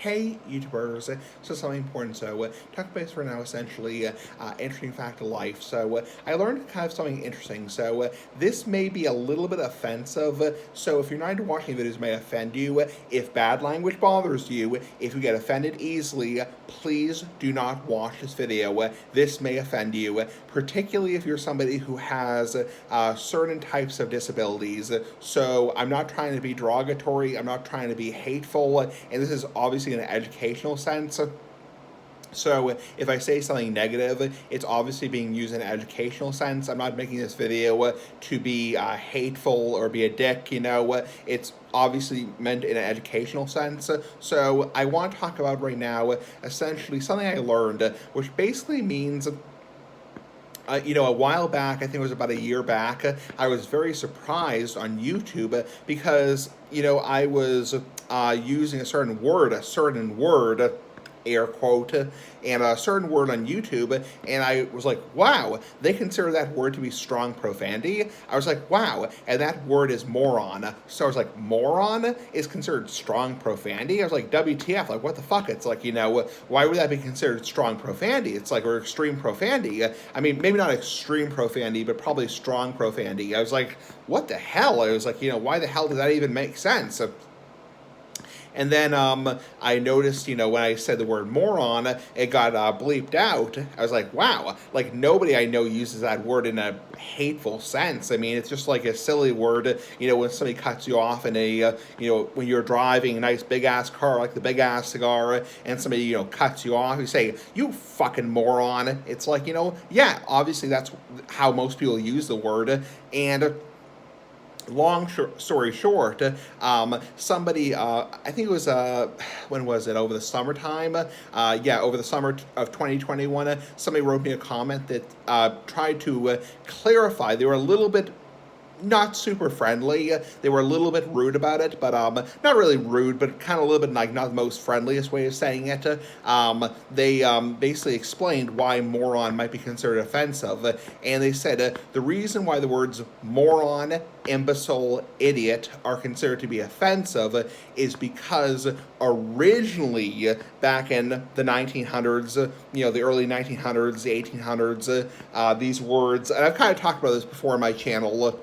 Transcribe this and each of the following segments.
Hey YouTubers, so something important. So, talk base for now, essentially, interesting fact of life. So, I learned kind of something interesting. So, this may be a little bit offensive. So, if you're not into watching videos, it may offend you. If bad language bothers you, if you get offended easily, please do not watch this video. This may offend you, particularly if you're somebody who has certain types of disabilities. So, I'm not trying to be derogatory. I'm not trying to be hateful, and this is obviously in an educational sense. So if I say something negative, it's obviously being used in an educational sense. I'm not making this video to be hateful or be a dick, It's obviously meant in an educational sense. So I want to talk about right now, essentially, something I learned, which basically means a while back, I think it was about a year back, I was very surprised on YouTube because, I was using a certain word, air quote, and a certain word on YouTube, and I was like, wow, they consider that word to be strong profanity. I was like, wow, and that word is moron. So I was like, moron is considered strong profanity? I was like, WTF, like, what the fuck? It's like, why would that be considered strong profanity? It's like, or extreme profanity. I mean, maybe not extreme profanity, but probably strong profanity. I was like, what the hell? I was like, why the hell does that even make sense? And then I noticed, when I said the word moron, it got bleeped out. I was like, wow, like nobody I know uses that word in a hateful sense. I mean, it's just like a silly word, when somebody cuts you off in a, when you're driving a nice big ass car, like the big ass cigar, and somebody, cuts you off, you say, you fucking moron. It's like, yeah, obviously that's how most people use the word. And long story short, somebody, I think it was, when was it, over the summertime? Over the summer of 2021, somebody wrote me a comment that tried to clarify. They were a little bit not super friendly. They were a little bit rude about it, but not really rude, but kind of a little bit like not the most friendliest way of saying it. They basically explained why moron might be considered offensive, and they said the reason why the words moron, imbecile, idiot are considered to be offensive is because originally, back in the 1900s, the early 1900s, the 1800s, these words, and I've kind of talked about this before on my channel,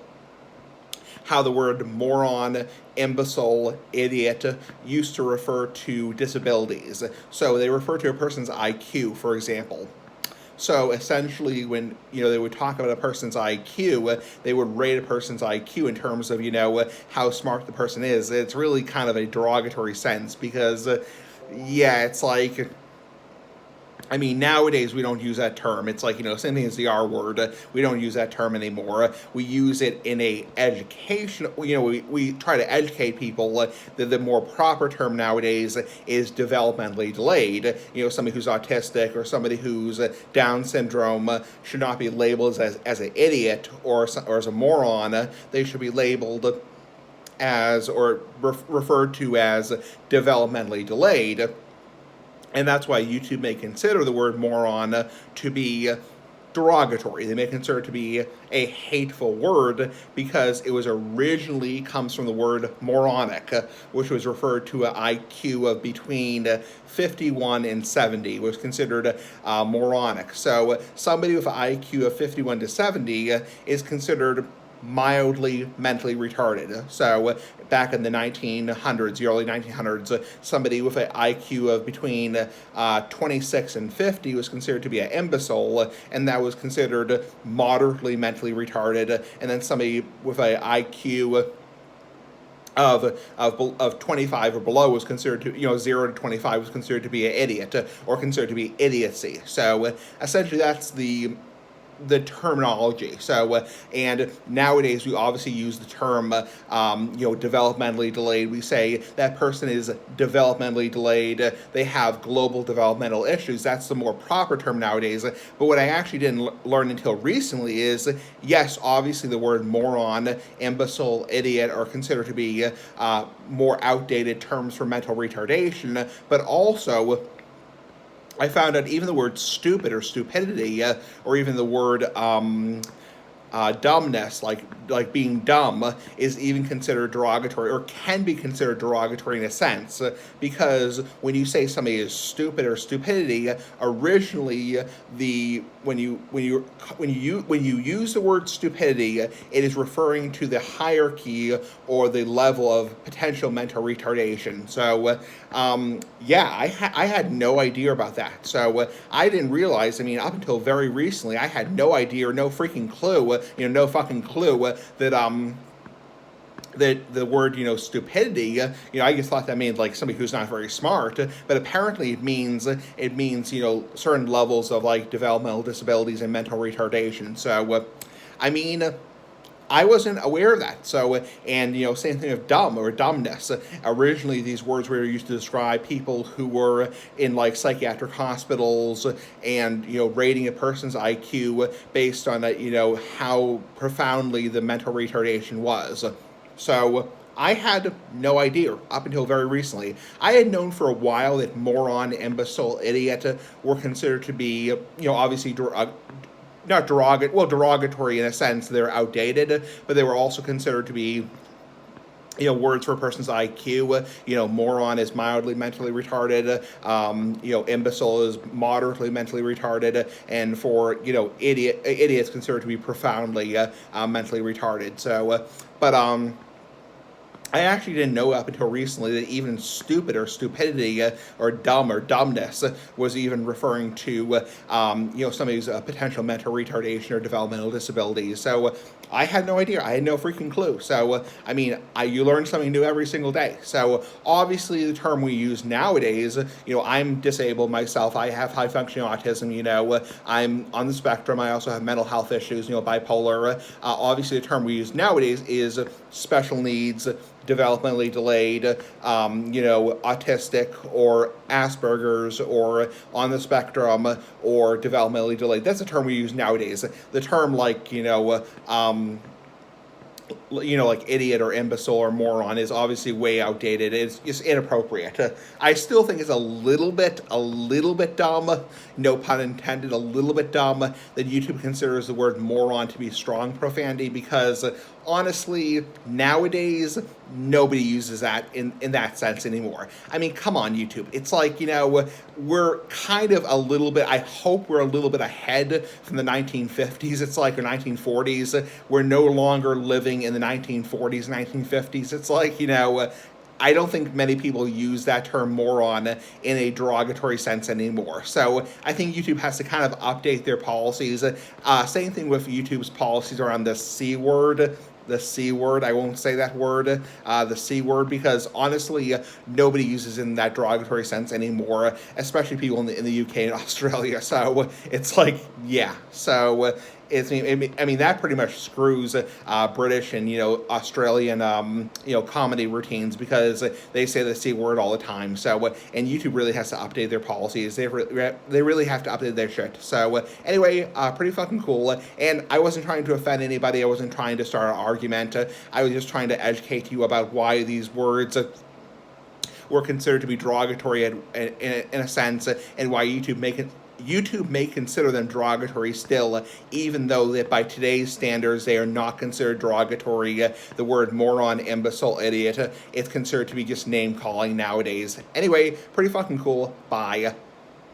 how the word moron, imbecile, idiot used to refer to disabilities. So they refer to a person's IQ, for example. So essentially, when they would talk about a person's IQ, they would rate a person's IQ in terms of how smart the person is. It's really kind of a derogatory sense because, it's like, I mean, nowadays we don't use that term. It's like, same thing as the R word. We don't use that term anymore. We use it in a education, we try to educate people that the more proper term nowadays is developmentally delayed. Somebody who's autistic or somebody who's Down syndrome should not be labeled as an idiot or as a moron. They should be labeled as, or referred to as developmentally delayed. And that's why YouTube may consider the word moron to be derogatory. They may consider it to be a hateful word because it was originally comes from the word moronic, which was referred to an IQ of between 51 and 70 was considered moronic. So somebody with an IQ of 51 to 70 is considered mildly mentally retarded. So back in the 1900s, the early 1900s, somebody with an IQ of between 26 and 50 was considered to be an imbecile, and that was considered moderately mentally retarded. And then somebody with an IQ of 25 or below was considered to, 0 to 25 was considered to be an idiot, or considered to be idiocy. So essentially that's the terminology. So, and nowadays we obviously use the term, developmentally delayed. We say that person is developmentally delayed. They have global developmental issues. That's the more proper term nowadays. But what I actually didn't learn until recently is, yes, obviously the word moron, imbecile, idiot are considered to be more outdated terms for mental retardation, but also I found out even the word stupid or stupidity, or even the word dumbness, like being dumb, is even considered derogatory, or can be considered derogatory in a sense, because when you say somebody is stupid or stupidity, originally when you use the word stupidity, it is referring to the hierarchy or the level of potential mental retardation. So yeah, I had no idea about that. So I didn't realize. I mean, up until very recently, I had no idea or no freaking clue. No fucking clue that the word, stupidity, I just thought that meant like somebody who's not very smart, but apparently it means certain levels of like developmental disabilities and mental retardation. So, I mean, I wasn't aware of that. So, and same thing of dumb or dumbness. Originally, these words were used to describe people who were in like psychiatric hospitals, and rating a person's IQ based on how profoundly the mental retardation was. So I had no idea up until very recently. I had known for a while that moron, imbecile, idiot were considered to be, obviously not derogatory in a sense. They're outdated, but they were also considered to be, words for a person's IQ. Moron is mildly mentally retarded. Imbecile is moderately mentally retarded, and for idiot is considered to be profoundly mentally retarded. So, but I actually didn't know up until recently that even stupid or stupidity or dumb or dumbness was even referring to somebody's potential mental retardation or developmental disability. So I had no idea. I had no freaking clue. So I mean, you learn something new every single day. So obviously, the term we use nowadays, I'm disabled myself. I have high functioning autism. I'm on the spectrum. I also have mental health issues. Bipolar. Obviously, the term we use nowadays is special needs, developmentally delayed, autistic or Asperger's, or on the spectrum, or developmentally delayed. That's the term we use nowadays. The term like like idiot or imbecile or moron is obviously way outdated. It's just inappropriate. I still think it's a little bit dumb, no pun intended, a little bit dumb that YouTube considers the word moron to be strong profanity, because honestly, nowadays, nobody uses that in that sense anymore. I mean, come on, YouTube. It's like, we're kind of a little bit, I hope we're a little bit ahead from the 1950s. It's like the 1940s. We're no longer living in the 1940s, 1950s. It's like, I don't think many people use that term moron in a derogatory sense anymore. So I think YouTube has to kind of update their policies. Same thing with YouTube's policies around the C word. The C word, I won't say that word, the C word, because honestly, nobody uses it in that derogatory sense anymore, especially people in the UK and Australia. So it's like, yeah. So I mean, that pretty much screws British and Australian comedy routines, because they say the C word all the time. So and YouTube really has to update their policies. They really have to update their shit. So anyway, pretty fucking cool. And I wasn't trying to offend anybody. I wasn't trying to start an argument. I was just trying to educate you about why these words were considered to be derogatory in a sense, and why YouTube may consider them derogatory still, even though that by today's standards they are not considered derogatory. The word moron, imbecile, idiot, it's considered to be just name calling nowadays. Anyway, pretty fucking cool. Bye.